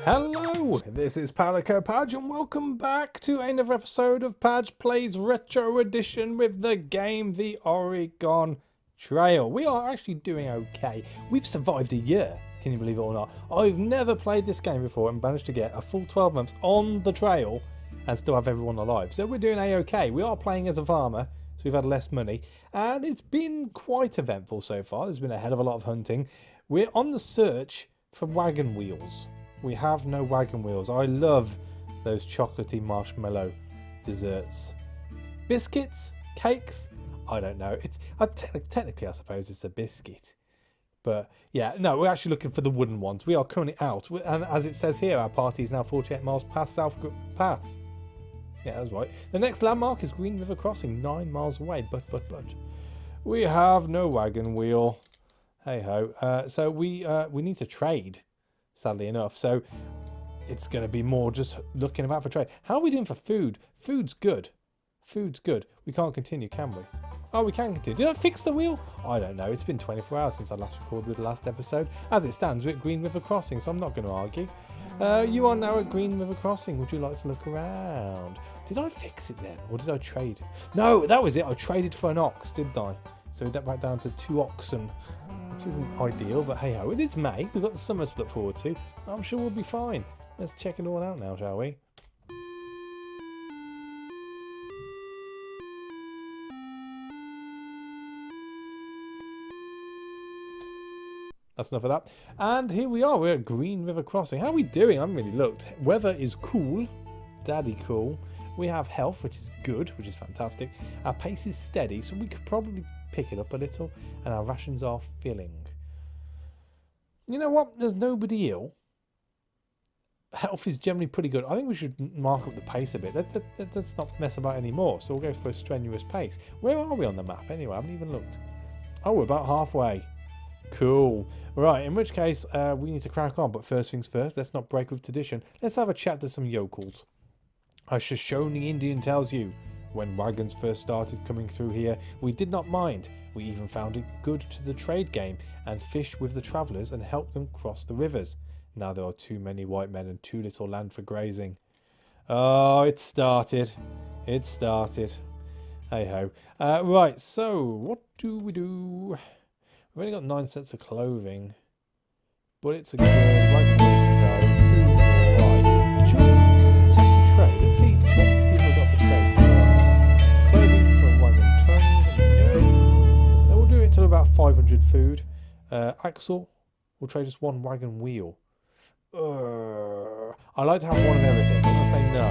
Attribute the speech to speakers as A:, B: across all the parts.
A: Hello, this is Padge and welcome back to another episode of Padge Plays Retro Edition with the game The Oregon Trail. We are actually doing okay. We've survived a year, can you believe it or not? I've never played this game before and managed to get a full 12 months on the trail and still have everyone alive. So we're doing a-okay. We are playing as a farmer, so we've had less money. And it's been quite eventful so far. There's been a hell of a lot of hunting. We're on the search for wagon wheels. We have no wagon wheels. I love those chocolatey marshmallow desserts. Biscuits? Cakes? I don't know. It's technically, I suppose it's a biscuit. But yeah, no, we're actually looking for the wooden ones. We are currently out. And as it says here, our party is now 48 miles past South Pass. Yeah, that's right. The next landmark is Green River Crossing, 9 miles away. But. We have no wagon wheel. Hey ho. So we need to trade. Sadly enough, so it's going to be more just looking about for trade. How are we doing for food? Food's good. Food's good. We can't continue, can we? Oh, we can continue. Did I fix the wheel? I don't know. It's been 24 hours since I last recorded the last episode. As it stands, we're at Green River Crossing, so I'm not going to argue. You are now at Green River Crossing. Would you like to look around? Did I fix it then, or did I trade? No, that was it. I traded for an ox, didn't I? So we went back down to 2 oxen. Which isn't ideal, but hey ho, it is May. We've got the summer to look forward to. I'm sure we'll be fine. Let's check it all out now, shall we? That's enough of that. And here we are. We're at Green River Crossing. How are we doing? I haven't really looked. Weather is cool. Daddy cool. We have health, which is good, which is fantastic. Our pace is steady, so we could probably pick it up a little. And our rations are filling. You know what? There's nobody ill. Health is generally pretty good. I think we should mark up the pace a bit. Let's not mess about anymore. So we'll go for a strenuous pace. Where are we on the map anyway? I haven't even looked. Oh, we're about halfway. Cool. Right, in which case we need to crack on. But first things first, let's not break with tradition. Let's have a chat to some yokels. A Shoshone Indian tells you, when wagons first started coming through here, we did not mind. We even found it good to the trade game and fished with the travellers and helped them cross the rivers. Now there are too many white men and too little land for grazing. Oh, it started. It started. Hey ho. Right, so what do we do? We've only got 9 sets of clothing, but it's a good wagon wheel to go. Right. Should we attempt to trade? Let's see what people got for trade. Clothing for wagon tongues. No. We'll do it till about 500 food. Axle will trade us 1 wagon wheel. I like to have 1 of everything, so I'm going to say no.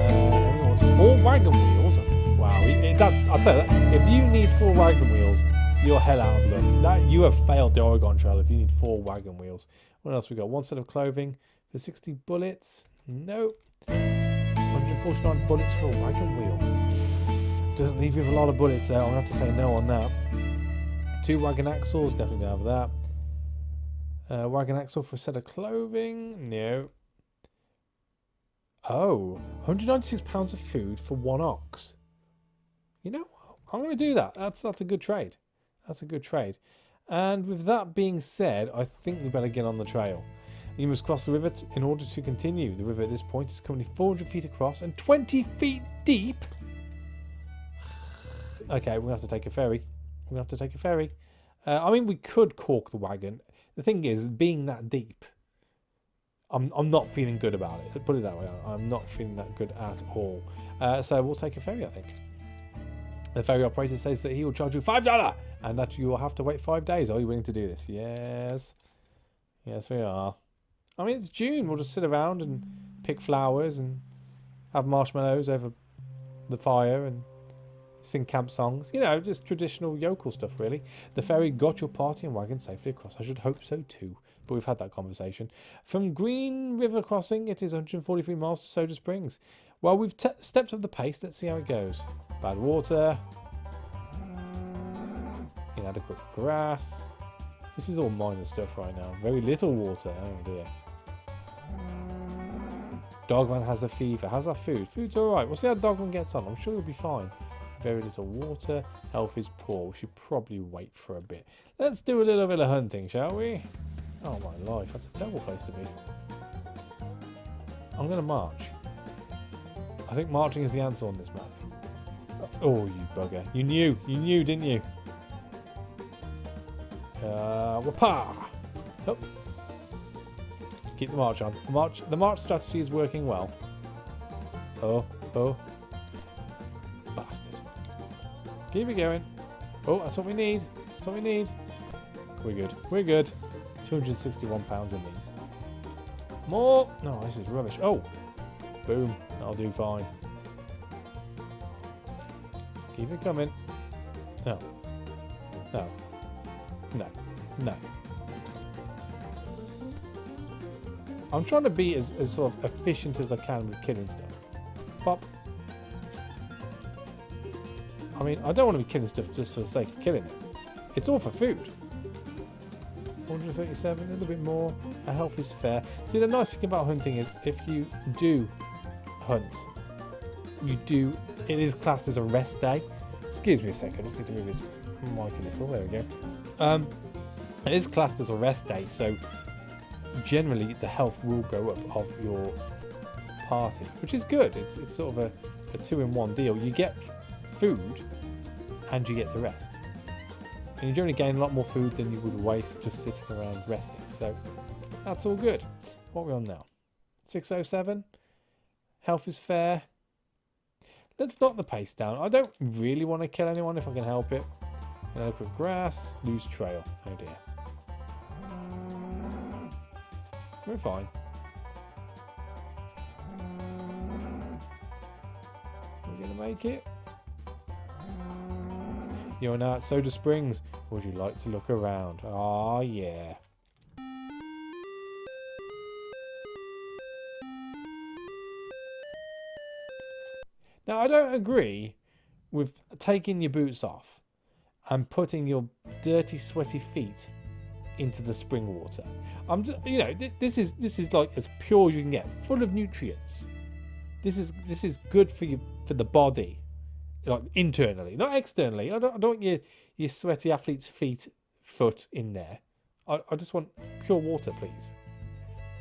A: Everyone wants 4 wagon wheels. Wow. I'll tell you that. If you need 4 wagon wheels, you're hell out of luck. You have failed the Oregon Trail if you need 4 wagon wheels. What else we got? 1 set of clothing for 60 bullets. Nope. 149 bullets for a wagon wheel. Doesn't leave you with a lot of bullets there. I'm going to have to say no on that. 2 wagon axles. Definitely don't have that. Wagon axle for a set of clothing. No. Oh. 196 pounds of food for 1 ox. You know what? I'm going to do that. That's a good trade. That's a good trade. And with that being said, I think we better get on the trail. You must cross the river in order to continue. The river at this point is currently 400 feet across and 20 feet deep. Okay, we're going to have to take a ferry. We're going to have to take a ferry. I mean, we could cork the wagon. The thing is, being that deep, I'm not feeling good about it. Put it that way. I'm not feeling that good at all. So we'll take a ferry, I think. The ferry operator says that he will charge you $5 and that you will have to wait 5 days. Are you willing to do this? Yes. Yes, we are. I mean, it's June. We'll just sit around and pick flowers and have marshmallows over the fire and sing camp songs. You know, just traditional yokel stuff, really. The ferry got your party and wagon safely across. I should hope so, too. But we've had that conversation. From Green River Crossing, it is 143 miles to Soda Springs. Well, we've stepped up the pace. Let's see how it goes. Bad water. Inadequate grass. This is all minor stuff right now. Very little water. Oh, dear. Dogman has a fever. How's our food? Food's alright. We'll see how Dogman gets on. I'm sure he'll be fine. Very little water. Health is poor. We should probably wait for a bit. Let's do a little bit of hunting, shall we? Oh my life, that's a terrible place to be. I'm going to march. I think marching is the answer on this map. Oh, you bugger. You knew, didn't you? Whoopah! Oh. Keep the march on. The march strategy is working well. Oh. Bastard. Keep it going. Oh, that's what we need. That's what we need. We're good. We're good. £261 in these. More. No, this is rubbish. Oh. Boom. That'll do fine. Keep it coming. No. No. No. No. I'm trying to be as sort of efficient as I can with killing stuff. Pop. I mean, I don't want to be killing stuff just for the sake of killing it. It's all for food. 137, a little bit more. Our health is fair. See, the nice thing about hunting is if you do hunt, it is classed as a rest day. Excuse me a second, I just need to move this mic a little. There we go. It is classed as a rest day, so generally the health will go up of your party, which is good. It's sort of a two-in-one deal. You get food and you get to rest. And you generally gain a lot more food than you would waste just sitting around resting. So that's all good. What are we on now? 607. Health is fair. Let's knock the pace down. I don't really want to kill anyone if I can help it. Look at grass. Lose trail. Oh dear. We're fine. We're going to make it. You're now at Soda Springs. Would you like to look around? Ah, yeah. Now, I don't agree with taking your boots off and putting your dirty, sweaty feet into the spring water. I'm just, you know, this is like as pure as you can get, full of nutrients. This is good for you, for the body. Like internally, not externally. I don't want your sweaty athlete's foot in there. I just want pure water, please.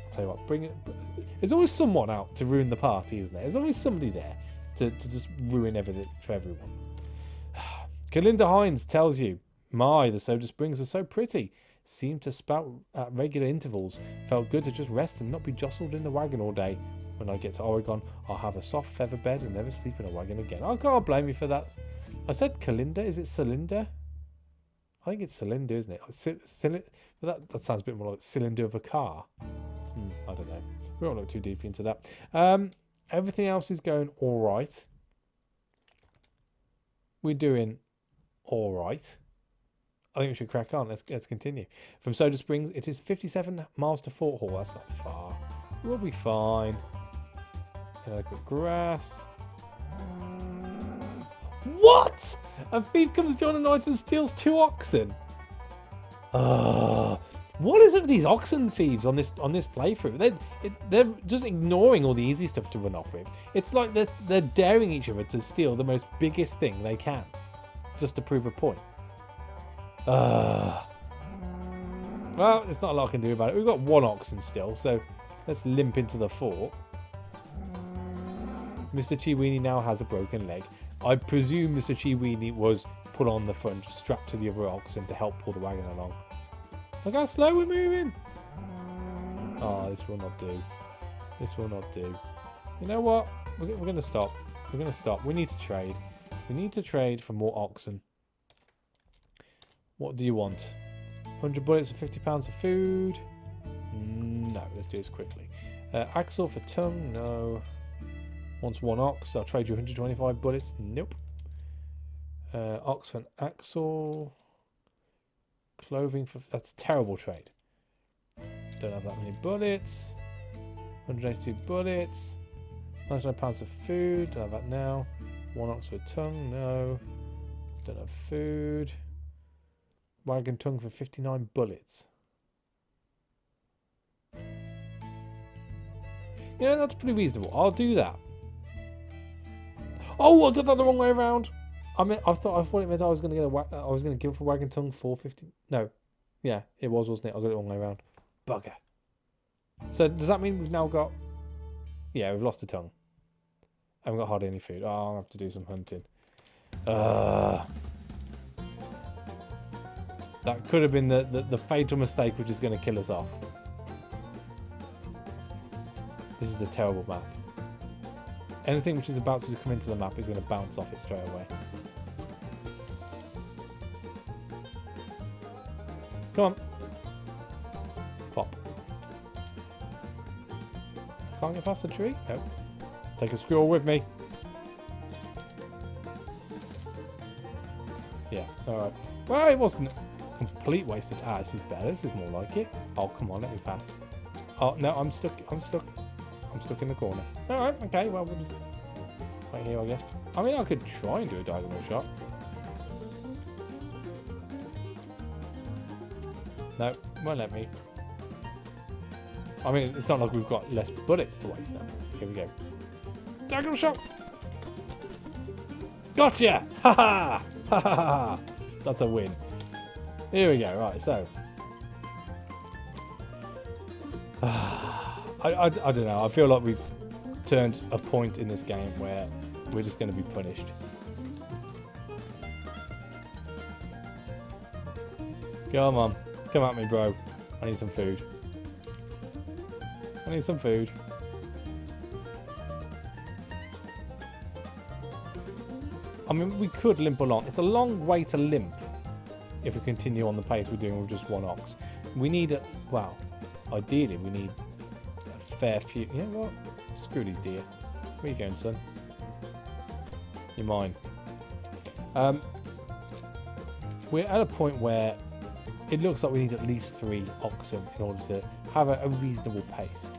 A: I'll tell you what, bring it. There's always someone out to ruin the party, isn't there? There's always somebody there to just ruin everything for everyone. Kalinda Hines tells you, the Soda Springs are so pretty. Seem to spout at regular intervals. Felt good to just rest and not be jostled in the wagon all day. When I get to Oregon, I'll have a soft feather bed and never sleep in a wagon again. I can't blame you for that. I said Kalinda. Is it cylinder? I think it's cylinder, isn't it? That sounds a bit more like cylinder of a car. I don't know. We won't look too deep into that. Everything else is going all right. We're doing all right. I think we should crack on. Let's continue. From Soda Springs, it is 57 miles to Fort Hall. That's not far. We'll be fine. Look at grass. What? A thief comes to the night and steals 2 oxen. What is it with these oxen thieves on this playthrough? They're just ignoring all the easy stuff to run off with. It's like they're daring each other to steal the most biggest thing they can, just to prove a point. Well, there's not a lot I can do about it. We've got 1 oxen still, so let's limp into the fort. Mr. Chiweenie now has a broken leg. I presume Mr. Chiweenie was put on the front, strapped to the other oxen to help pull the wagon along. Look how slow we're moving. Oh, this will not do. This will not do. You know what? We're going to stop. We're going to stop. We need to trade. We need to trade for more oxen. What do you want? 100 bullets for £50 of food? No, let's do this quickly. Axle for tongue? No. Wants 1 ox. I'll trade you 125 bullets. Nope. Ox for an axle. Clothing for... That's a terrible trade. Don't have that many bullets. 182 bullets. £99 of food. Don't have that now. 1 ox for tongue. No. Don't have food. Wagon tongue for 59 bullets. Yeah, that's pretty reasonable. I'll do that. Oh, I got that the wrong way around. I thought it meant I was going to give up a wagon tongue for 50. No, yeah, it was, wasn't it? I got it the wrong way around. Bugger. So does that mean we've now got Yeah, we've lost a tongue. I haven't got hardly any food. Oh, I'll have to do some hunting. That could have been the fatal mistake which is going to kill us off. This is a terrible map. Anything which is about to come into the map is going to bounce off it straight away. Come on. Pop. Can't get past the tree? No. Take a squirrel with me. Yeah, alright. Well, it wasn't a complete waste of... Ah, this is better. This is more like it. Oh, come on, let me pass. Oh, no, I'm stuck. I'm stuck. I'm stuck in the corner. Alright, okay, well, we'll just... right here, I guess. I mean, I could try and do a diagonal shot. No, won't let me. I mean, it's not like we've got less bullets to waste now. Here we go. Diagonal shot! Gotcha! Ha ha! Ha ha ha! That's a win. Here we go. Right, so. I don't know. I feel like we've turned a point in this game where we're just going to be punished. Come on. Come at me, bro. I need some food. I need some food. I mean, we could limp along. It's a long way to limp if we continue on the pace we're doing with just one ox. We need a... well, ideally, we need a fair few... you know what? Screw these deer. Where are you going, son? You're mine. We're at a point where it looks like we need at least 3 oxen in order to have a reasonable pace.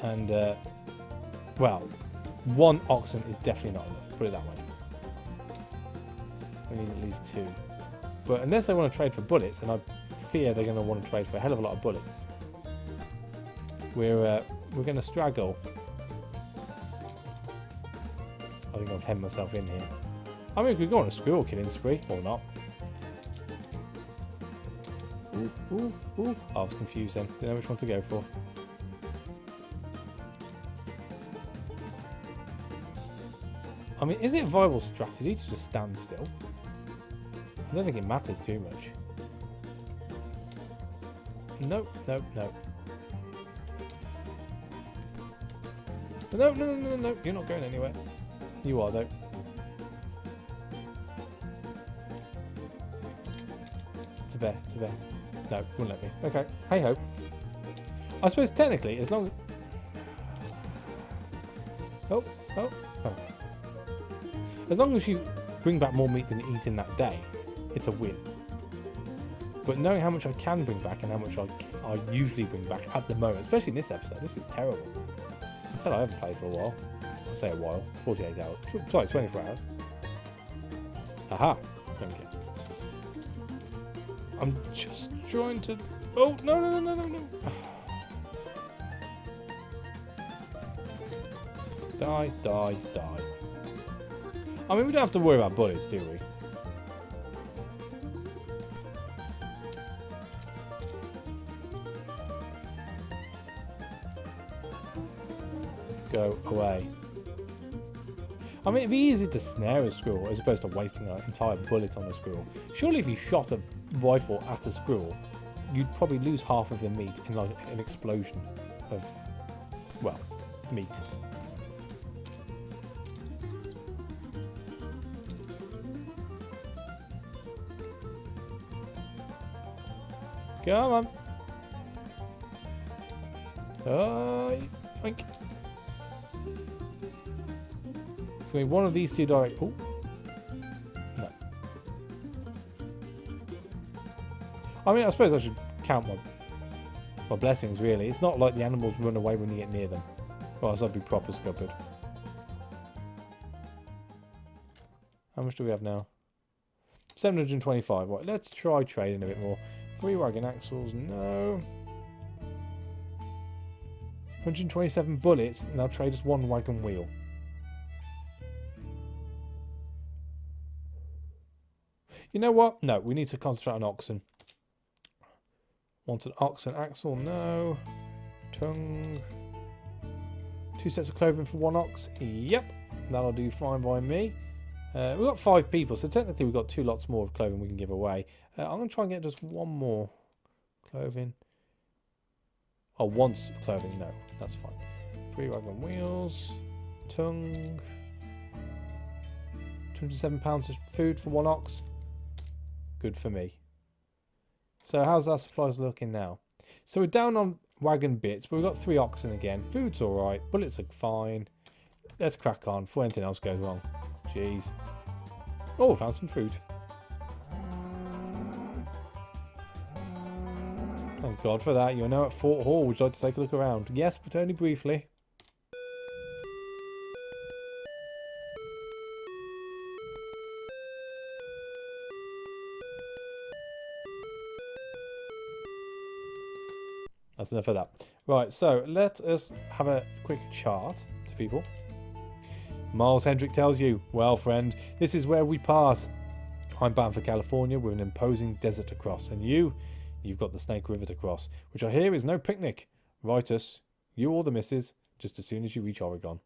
A: And, well, 1 oxen is definitely not enough, put it that way. We need at least 2. But unless they want to trade for bullets, and I fear they're going to want to trade for a hell of a lot of bullets, we're going to straggle. I think I've hemmed myself in here. I mean, we could go on a squirrel killing spree, or not. Ooh, ooh, ooh. I was confused then. Didn't know which one to go for. I mean, is it a viable strategy to just stand still? I don't think it matters too much. Nope, nope, nope. No, no, no, no, no. You're not going anywhere. You are, though. It's a bear. It's a bear. No, wouldn't let me. Okay. Hey ho. I suppose technically, as long as... oh, oh, oh. As long as you bring back more meat than you eat in that day, it's a win. But knowing how much I can bring back and how much I usually bring back at the moment, especially in this episode, this is terrible. Until I haven't played for a while. I'll say a while. 48 hours. Sorry, 24 hours. Aha. There we go. I'm just trying to... oh, no, no, no, no, no, no. Die, die, die. I mean, we don't have to worry about bullets, do we? Go away. I mean, it'd be easy to snare a squirrel as opposed to wasting an entire bullet on a squirrel. Surely if you shot a rifle at a squirrel, you'd probably lose half of the meat in like an explosion of, well, meat. Come on. Yoink. It's going to be one of these two direct... oh. No. I mean, I suppose I should count my blessings, really. It's not like the animals run away when you get near them. Or else I'd be proper scuppered. How much do we have now? 725. Right, let's try trading a bit more. 3 wagon axles, no. 127 bullets, and I'll trade us 1 wagon wheel. You know what? No, we need to concentrate on oxen. Want an oxen axle? No. Tongue. 2 sets of clothing for 1 ox. Yep, that'll do fine by me. We've got 5 people, so technically we've got 2 lots more of clothing we can give away. I'm going to try and get just 1 more clothing. Oh, once of clothing. No, that's fine. 3 wagon wheels. Tongue. 207 pounds of food for 1 ox. Good for me. So how's our supplies looking now? So we're down on wagon bits, but we've got 3 oxen again. Food's alright. Bullets are fine. Let's crack on before anything else goes wrong. Jeez. Oh, found some food. Thank God for that. You're now at Fort Hall. Would you like to take a look around? Yes, but only briefly. That's enough of that. Right, so let us have a quick chart to people. Miles Hendrick tells you, well, friend, this is where we pass. I'm bound for California with an imposing desert to cross. And you've got the Snake River to cross, which I hear is no picnic. Write us, you or the missus, just as soon as you reach Oregon.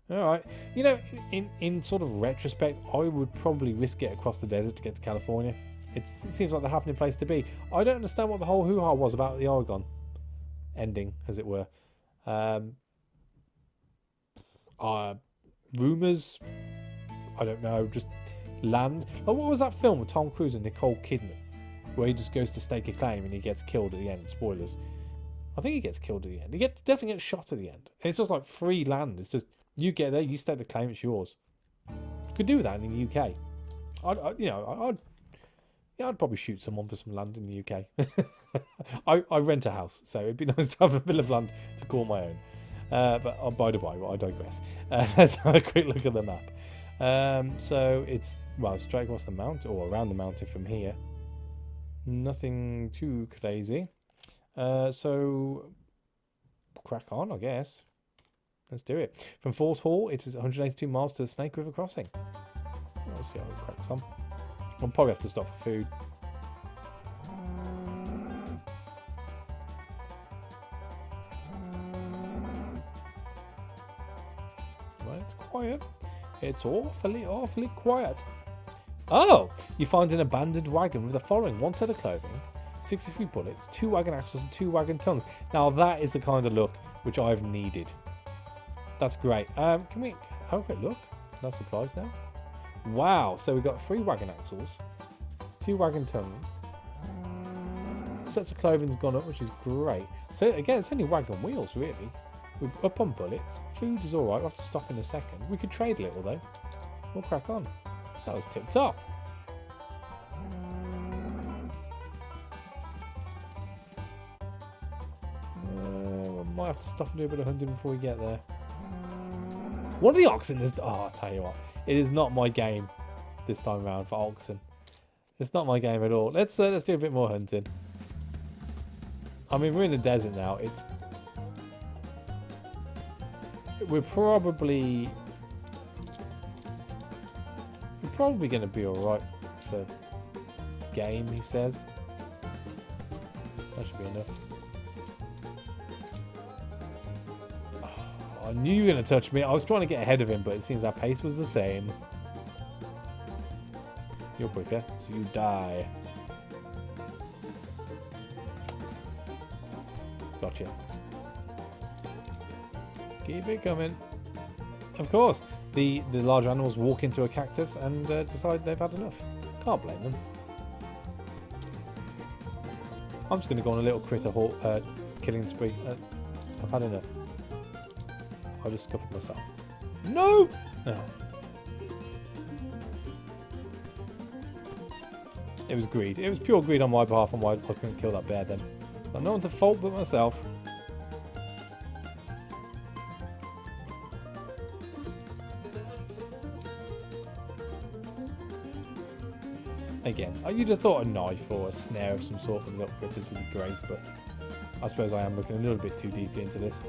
A: All right. You know, in sort of retrospect, I would probably risk it across the desert to get to California. It seems like the happening place to be. I don't understand what the whole hoo-ha was about the Oregon ending, as it were. Rumours, I don't know, just land. Oh, what was that film with Tom Cruise and Nicole Kidman, where he just goes to stake a claim and he gets killed at the end? Spoilers. I think he gets killed at the end. He definitely gets shot at the end. And it's just like free land. It's just, you get there, you stake the claim, it's yours. You could do that in the UK. I'd probably shoot someone for some land in the UK. I rent a house, so it'd be nice to have a bit of land to call my own. But by the by, I digress. Let's have a quick look at the map. So it's, well, straight across the mountain, or around the mountain from here. Nothing too crazy. So crack on, I guess. Let's do it. From Fort Hall, it is 182 miles to the Snake River crossing. We'll see how it cracks on. I'll probably have to stop for food. Well, it's quiet. It's awfully quiet. Oh! You find an abandoned wagon with the following: 1 set of clothing, 63 bullets, 2 wagon axles, and 2 wagon tongues. Now that is the kind of look which I've needed. That's great. Can we have a quick look? No supplies now. Wow, so we've got 3 wagon axles, 2 wagon tongues, sets of clothing's gone up, which is great. So again, it's only wagon wheels really. We're up on bullets. Food is alright. We'll have to stop in a second. We could trade a little though. We'll crack on. That was tip top. We might have to stop and do a bit of hunting before we get there. One of the oxen is... Oh, I'll tell you what. It is not my game this time around for oxen. It's not my game at all. Let's do a bit more hunting. I mean, we're in the desert now. We're probably going to be alright for game, he says. That should be enough. I knew you were going to touch me. I was trying to get ahead of him, but it seems our pace was the same. You're quicker, so you die. Gotcha. Keep it coming. Of course, the large animals walk into a cactus and decide they've had enough. Can't blame them. I'm just going to go on a little critter killing spree. I've had enough. I'll just scupper myself. No! Oh. It was greed. It was pure greed on my behalf on why I couldn't kill that bear then. Got no one to fault but myself. Again, you'd have thought a knife or a snare of some sort for the little critters would be great, but I suppose I am looking a little bit too deeply into this.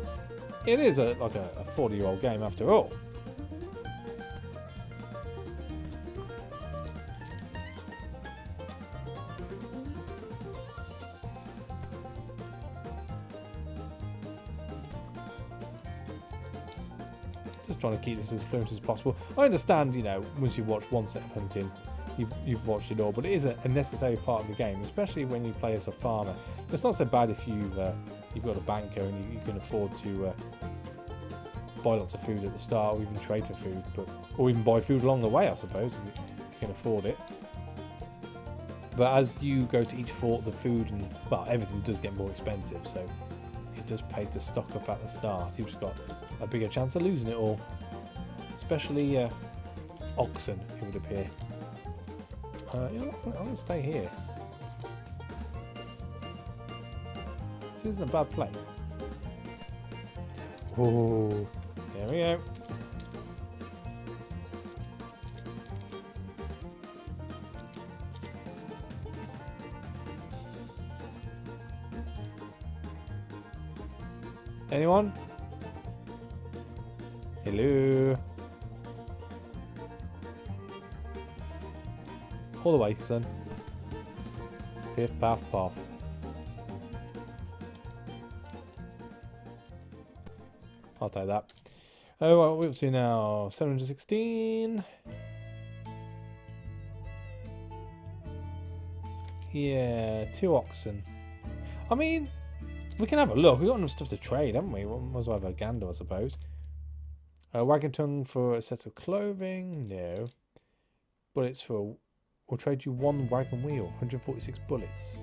A: It is like a 40-year-old game after all. Just trying to keep this as fluent as possible. I understand, you know, once you've watched one set of hunting, you've watched it all, but it is a necessary part of the game, especially when you play as a farmer. It's not so bad if you've got a banker and you can afford to buy lots of food at the start, or even trade for food, or even buy food along the way, I suppose, if you can afford it. But as you go to each fort, the food and, well, everything does get more expensive, so it does pay to stock up at the start. You've just got a bigger chance of losing it all, especially oxen, it would appear. You know, I'm going to stay here. This isn't a bad place. Oh, there we go. Anyone? Hello? All the way, son. Piff, paff, puff. I'll take that. Oh, what are we up to now? 716. Yeah, 2 oxen. I mean, we can have a look. We've got enough stuff to trade, haven't we? Might as well have a gander, I suppose. Wagon tongue for a set of clothing. No. Bullets for... We'll trade you 1 wagon wheel. 146 bullets.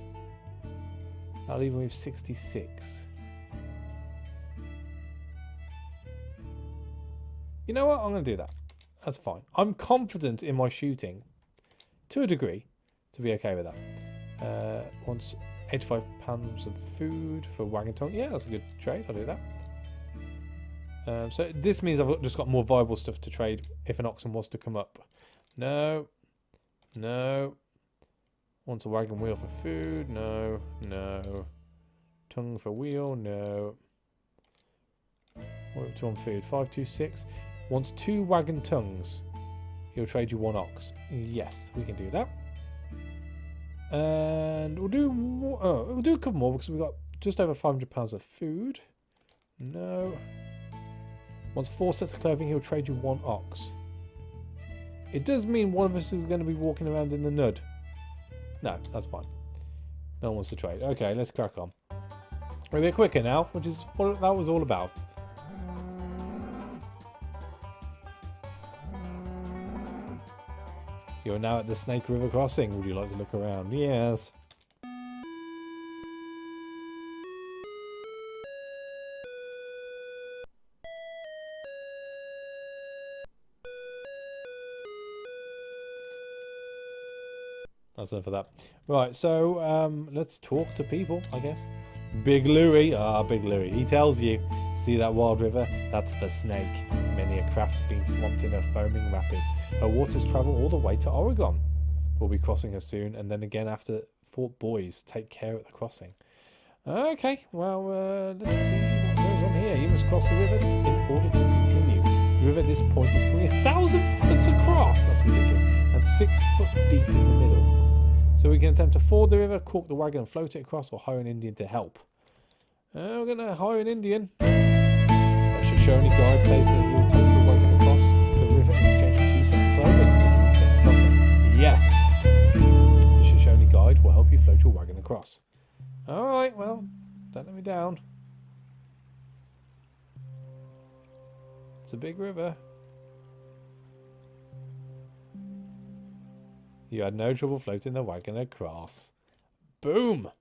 A: I'll leave him with 66. You know what? I'm going to do that. That's fine. I'm confident in my shooting, to a degree, to be okay with that. Once 85 pounds of food for wagon tongue. Yeah, that's a good trade. I'll do that. So this means I've just got more viable stuff to trade if an oxen was to come up. No. No. Wants a wagon wheel for food. No. No. Tongue for wheel. No. What are we up to on food? 526. Wants 2 wagon tongues. He'll trade you 1 ox. Yes, we can do that. And we'll do more. Oh, we'll do a couple more because we've got just over 500 pounds of food. No. Wants 4 sets of clothing. He'll trade you 1 ox. It does mean one of us is going to be walking around in the nud. No, that's fine. No one wants to trade. Okay, let's crack on. We're a bit quicker now, which is what that was all about. You're now at the Snake River crossing. Would you like to look around? Yes. That's enough of that. Right, so let's talk to people, I guess. Big Louie. Ah, Big Louie. He tells you, see that wild river? That's the Snake. Many a craft's been swamped in her foaming rapids. Her waters travel all the way to Oregon. We'll be crossing her soon, and then again after Fort Boys. Take care at the crossing. Okay, well, let's see what goes on here. You must cross the river in order to continue. The river at this point is coming 1,000 foot across. That's ridiculous. And 6 foot deep in the middle. So we can attempt to ford the river, cork the wagon and float it across, or hire an Indian to help. We're going to hire an Indian. A Shoshone guide says that he will take your wagon across the river in exchange for 2 sets of clothing. Yes! The Shoshone guide will help you float your wagon across. Alright, well, don't let me down. It's a big river. You had no trouble floating the wagon across. Boom!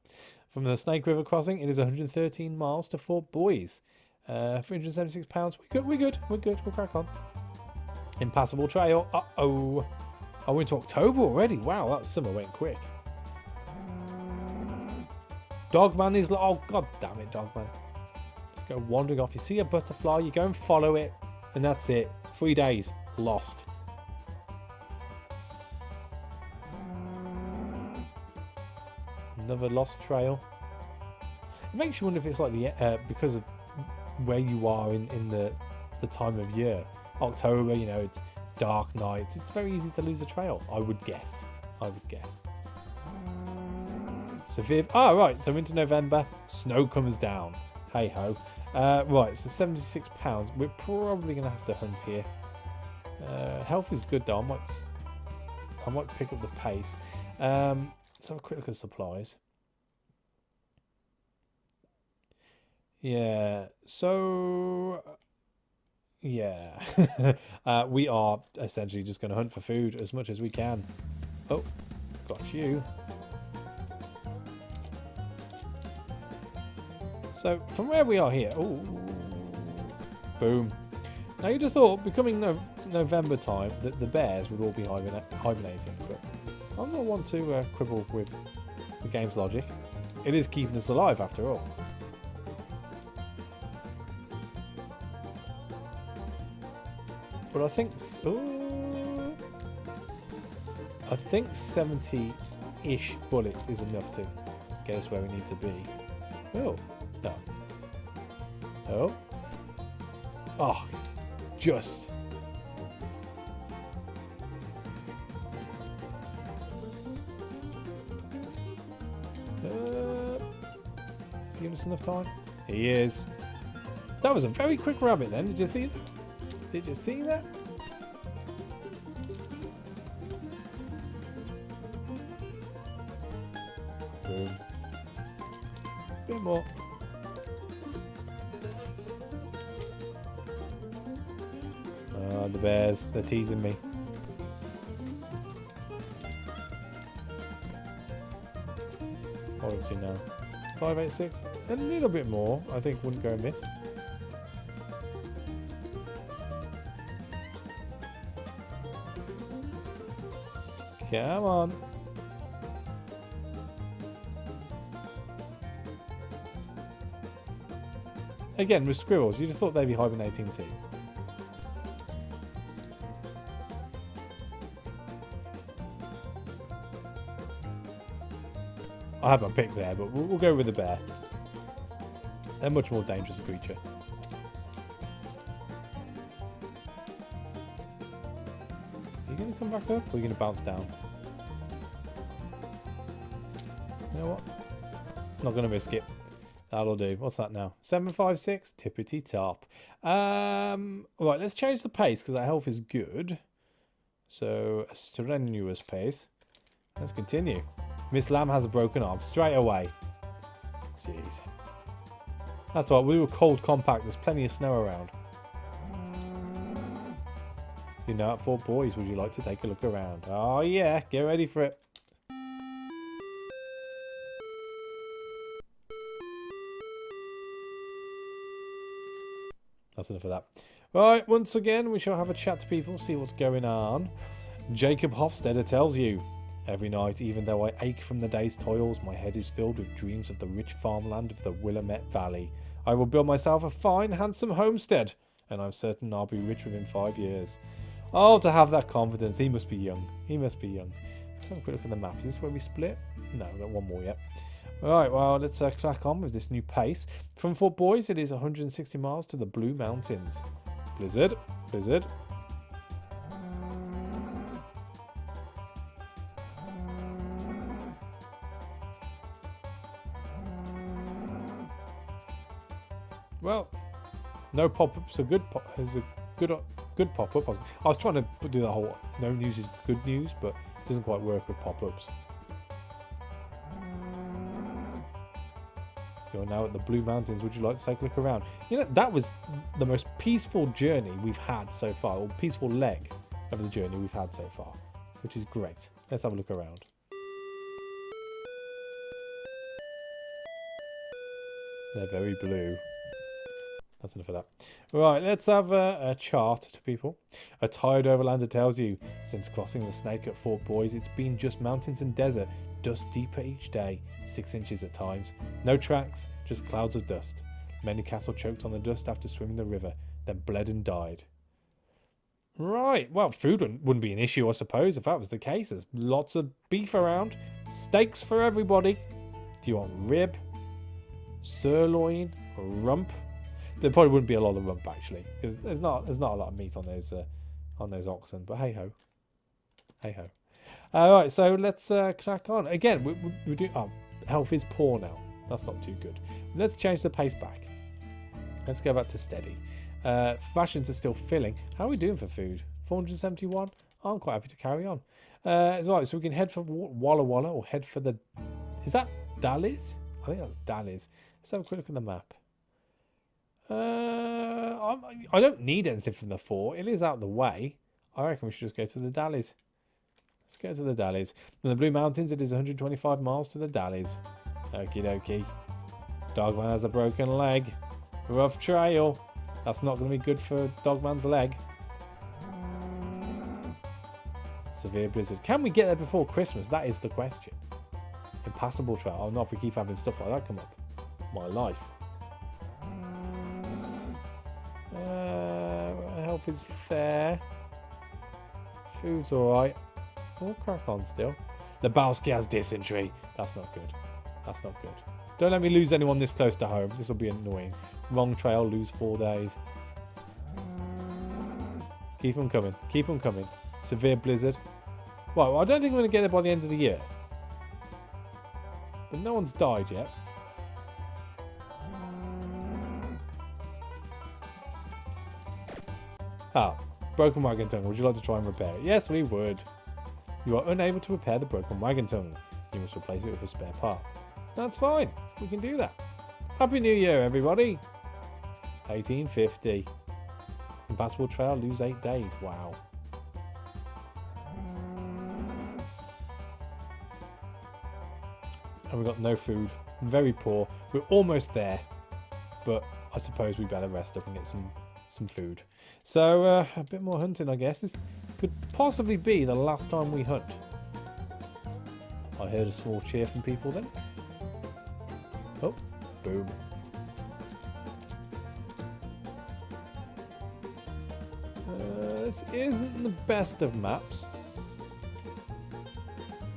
A: From the Snake River crossing, it is 113 miles to Fort Boys. 376 pounds. We're good. We'll crack on. Impassable trail. Uh-oh. Oh, we're into October already. Wow, that summer went quick. Dogman is... Oh, god damn it, Dogman. Just go wandering off. You see a butterfly, you go and follow it, and that's it. 3 days. Lost. Another lost trail. It makes you wonder if it's like the because of where you are in the time of year. October, you know, it's dark nights. It's very easy to lose a trail. I would guess. Severe. Ah, right. So into November, snow comes down. Hey ho. Right, so £76. We're probably going to have to hunt here. Health is good though. I might pick up the pace. Let's have a quick look at supplies. Yeah, so yeah, we are essentially just going to hunt for food as much as we can. Oh, got you. So from where we are here, oh, boom. Now you'd have thought, becoming November time, that the bears would all be hibernating, but I'm not one to quibble with the game's logic. It is keeping us alive after all. But I think, I think 70-ish bullets is enough to get us where we need to be. Oh, no. Oh. Oh, just. Is he giving us enough time? He is. That was a very quick rabbit then. Did you see that? Did you see that? Boom. Bit more. The bears, they're teasing me. What are we up to now? 586? A little bit more, I think, wouldn't go amiss. Come on. Again, with squirrels, you'd have thought they'd be hibernating too. I have my pick there, but we'll go with the bear. They're a much more dangerous creature. Are you going to come back up, or are you going to bounce down? You know what? Not going to risk it. That'll do. What's that now? 756? Tippity top. Right, let's change the pace, because our health is good. So, a strenuous pace. Let's continue. Miss Lamb has a broken arm. Straight away. Jeez. That's all right. We were cold compact. There's plenty of snow around. You know, at Fort Boys, would you like to take a look around? Oh, yeah. Get ready for it. That's enough of that. Right, once again, we shall have a chat to people, see what's going on. Jacob Hofstadter tells you, every night, even though I ache from the day's toils, my head is filled with dreams of the rich farmland of the Willamette Valley. I will build myself a fine, handsome homestead, and I'm certain I'll be rich within 5 years. Oh, to have that confidence. He must be young. He must be young. Let's have a quick look at the map. Is this where we split? No, we've got one more yet. Alright, well, let's crack on with this new pace. From Fort Boys, it is 160 miles to the Blue Mountains. Blizzard. Blizzard. Well, no pop-ups are good. Is a good pop-up. I was trying to do the whole no news is good news, but it doesn't quite work with pop-ups. You're now at the Blue Mountains. Would you like to take a look around? You know, that was the most peaceful journey we've had so far, or peaceful leg of the journey we've had so far, which is great. Let's have a look around. They're very blue. That's enough of that. Right, let's have a chart to people. A tired overlander tells you, since crossing the Snake at Fort Boys, it's been just mountains and desert, dust deeper each day, 6 inches at times. No tracks, just clouds of dust. Many cattle choked on the dust after swimming the river, then bled and died. Right, well, food wouldn't be an issue, I suppose, if that was the case. There's lots of beef around. Steaks for everybody. Do you want rib, sirloin, rump? There probably wouldn't be a lot of rump, actually, because there's not a lot of meat on those oxen. But hey ho, hey ho. All right, so let's crack on. Again, we do. Oh, health is poor now. That's not too good. Let's change the pace back. Let's go back to steady. Rations are still filling. How are we doing for food? 471? I'm quite happy to carry on. It's alright, so we can head for Walla Walla or head for the... Is that Dalles? I think that's Dalles. Let's have a quick look at the map. I don't need anything from the fort. It is out of the way. I reckon we should just go to the Dalles. Let's go to the Dalles. From the Blue Mountains, it is 125 miles to the Dalles. Okie dokie. Dogman has a broken leg. Rough trail. That's not going to be good for Dogman's leg. Severe blizzard. Can we get there before Christmas? That is the question. Impassable trail. Oh, not if we keep having stuff like that come up. My life. Health is fair. Food's alright. We'll crack on still. Lebowski has dysentery. That's not good. That's not good. Don't let me lose anyone this close to home. This will be annoying. Wrong trail, lose 4 days. Keep them coming. Keep them coming. Severe blizzard. Well, I don't think we're going to get there by the end of the year. But no one's died yet. Ah, broken wagon tongue. Would you like to try and repair it? Yes, we would. You are unable to repair the broken wagon tongue. You must replace it with a spare part. That's fine. We can do that. Happy New Year, everybody. 1850. Impassable trail, lose 8 days. Wow. And we've got no food. Very poor. We're almost there. But I suppose we better rest up and get some food. So, a bit more hunting, I guess. This could possibly be the last time we hunt. I heard a small cheer from people then. Oh, boom. This isn't the best of maps.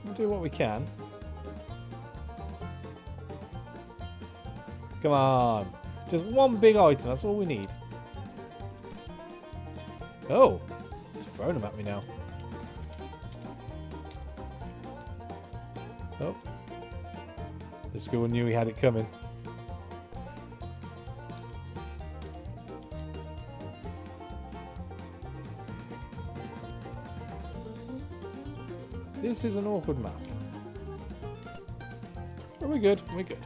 A: We'll do what we can. Come on. Just one big item, that's all we need. Oh, he's throwing them at me now. Oh. The squirrel knew he had it coming. This is an awkward map. But we're good, we're good.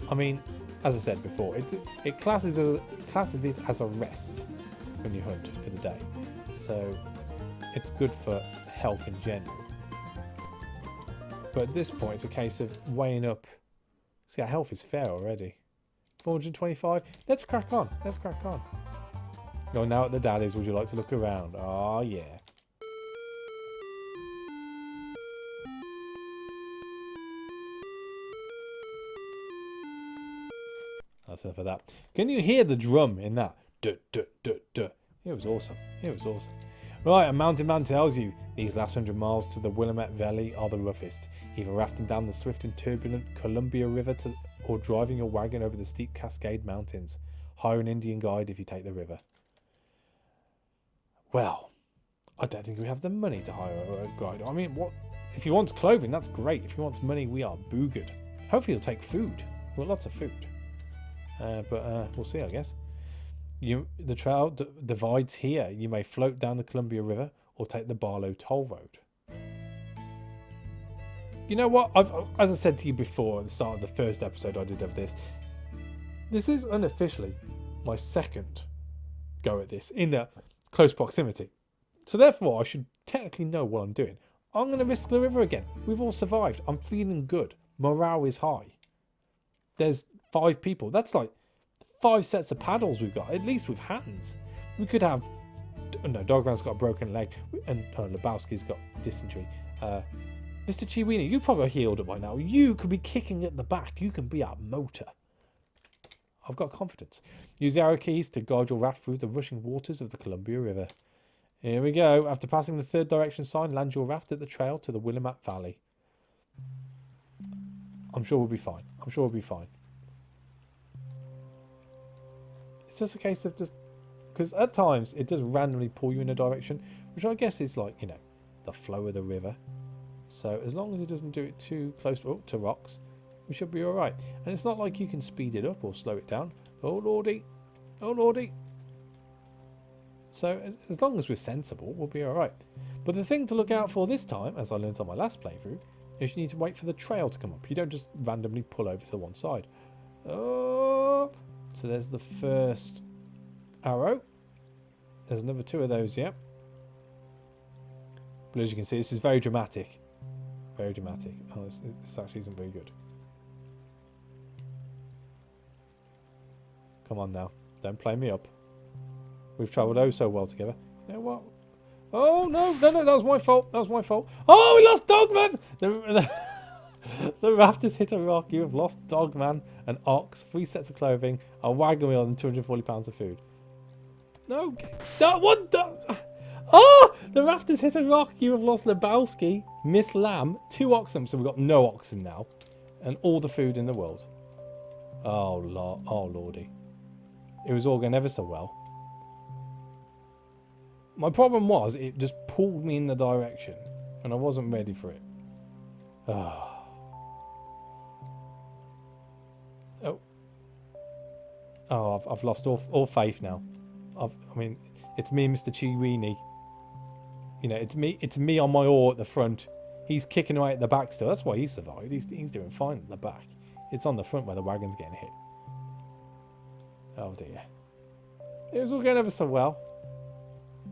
A: I mean, as I said before, it classes it as a rest when you hunt for the day. So it's good for health in general. But at this point, it's a case of weighing up. See, our health is fair already. 425. Let's crack on. Let's crack on. You're now at the Daddies. Would you like to look around? Oh, yeah. That's enough of that. Can you hear the drum in that? Duh, duh, duh, duh. It was awesome. It was awesome. Right, a mountain man tells you these last 100 miles to the Willamette Valley are the roughest. Either rafting down the swift and turbulent Columbia River or driving your wagon over the steep Cascade Mountains. Hire an Indian guide if you take the river. Well, I don't think we have the money to hire a guide. I mean, what if he wants clothing? That's great. If he wants money, we are boogered. Hopefully he'll take food. We want lots of food. But we'll see, I guess. The trail divides here. You may float down the Columbia River or take the Barlow Toll Road. You know what? As I said to you before at the start of the first episode I did of this, this is unofficially my second go at this in the close proximity. So therefore, I should technically know what I'm doing. I'm going to risk the river again. We've all survived. I'm feeling good. Morale is high. There's 5 people. That's like 5 sets of paddles we've got, at least with hands. We could have... No, Dogman's got a broken leg. And Lebowski's got dysentery. Mr. Chiweenie, you probably healed it by now. You could be kicking at the back. You can be a motor. I've got confidence. Use the arrow keys to guide your raft through the rushing waters of the Columbia River. Here we go. After passing the 3rd direction sign, land your raft at the trail to the Willamette Valley. I'm sure we'll be fine. I'm sure we'll be fine. It's just a case of just... Because at times, it does randomly pull you in a direction, which I guess is like, you know, the flow of the river. So as long as it doesn't do it too close to rocks, We should be alright. And it's not like you can speed it up or slow it down. Oh lordy. Oh lordy. So as long as we're sensible, we'll be alright. But the thing to look out for this time, as I learned on my last playthrough, is you need to wait for the trail to come up. You don't just randomly pull over to one side. Oh, so there's the first arrow. There's another 2 of those, yeah. But as you can see, this is very dramatic. Very dramatic. Oh, this actually isn't very good. Come on now. Don't play me up. We've travelled oh so well together. You know what? Oh, no, that was my fault. That was my fault. Oh, we lost Dogman! The rafters hit a rock. You have lost Dogman, an ox, 3 sets of clothing, a wagon wheel, and 240 pounds of food. No, that one. Oh, the rafters hit a rock. You have lost Lebowski, Miss Lamb, 2 oxen. So we've got no oxen now, and all the food in the world. Oh, lordy. It was all going ever so well. My problem was it just pulled me in the direction, and I wasn't ready for it. Oh. Oh, I've lost all faith now. I mean, it's me, Mr. Chiweenie. You know, it's me on my oar at the front. He's kicking away at the back still. That's why he survived. He's doing fine at the back. It's on the front where the wagon's getting hit. Oh dear. It was all going ever so well.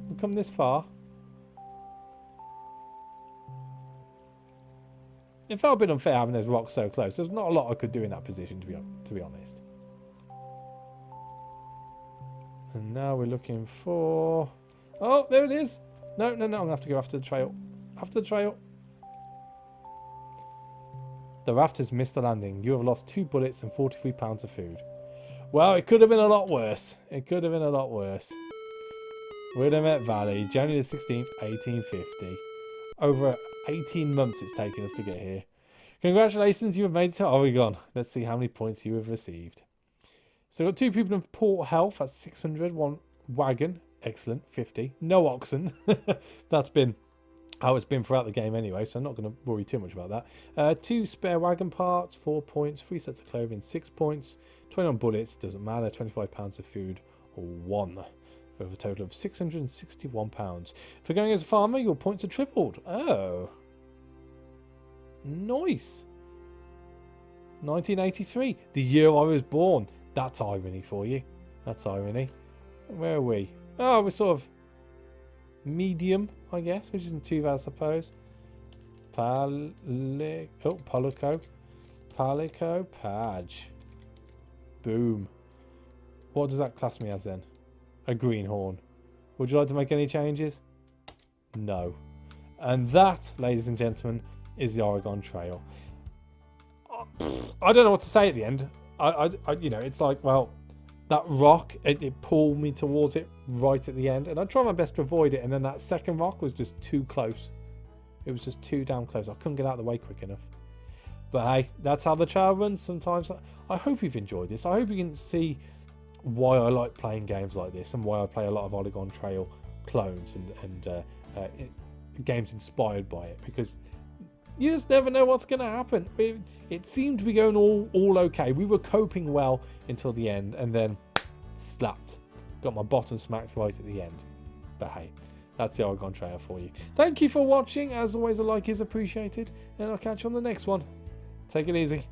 A: We've come this far. It felt a bit unfair having those rocks so close. There's not a lot I could do in that position, to be honest. And now we're looking for... Oh, there it is. No, I'm going to have to go after the trail. After the trail. The rafters missed the landing. You have lost 2 bullets and 43 pounds of food. Well, it could have been a lot worse. It could have been a lot worse. Willamette Valley, January the 16th, 1850. Over 18 months it's taken us to get here. Congratulations, you have made it to Oregon. Let's see how many points you have received. So we've got 2 people in poor health, that's 600. 1 wagon, excellent, 50. No oxen. That's been how it's been throughout the game anyway, so I'm not going to worry too much about that. 2 spare wagon parts, 4 points. 3 sets of clothing, 6 points. 21 bullets, doesn't matter. 25 pounds of food, or 1. With a total of 661 pounds. For going as a farmer, your points are tripled. Oh. Nice. 1983, the year I was born. That's irony for you. That's irony. Where are we? Oh, we're sort of medium, I guess, which isn't too bad, I suppose. Palico, Padge. Boom. What does that class me as then? A greenhorn. Would you like to make any changes? No. And that, ladies and gentlemen, is the Oregon Trail. I don't know what to say at the end. I you know, it's like, well, that rock, it pulled me towards it right at the end, and I tried my best to avoid it, and then that second rock was just too close. It was just too damn close. I couldn't get out of the way quick enough. But hey, that's how the trail runs sometimes. I hope you've enjoyed this. I hope you can see why I like playing games like this, and why I play a lot of Oregon Trail clones and games inspired by it, because you just never know what's going to happen. It seemed to be going all okay. We were coping well until the end, and then slapped. Got my bottom smacked right at the end. But hey, that's the Oregon Trail for you. Thank you for watching. As always, a like is appreciated, and I'll catch you on the next one. Take it easy.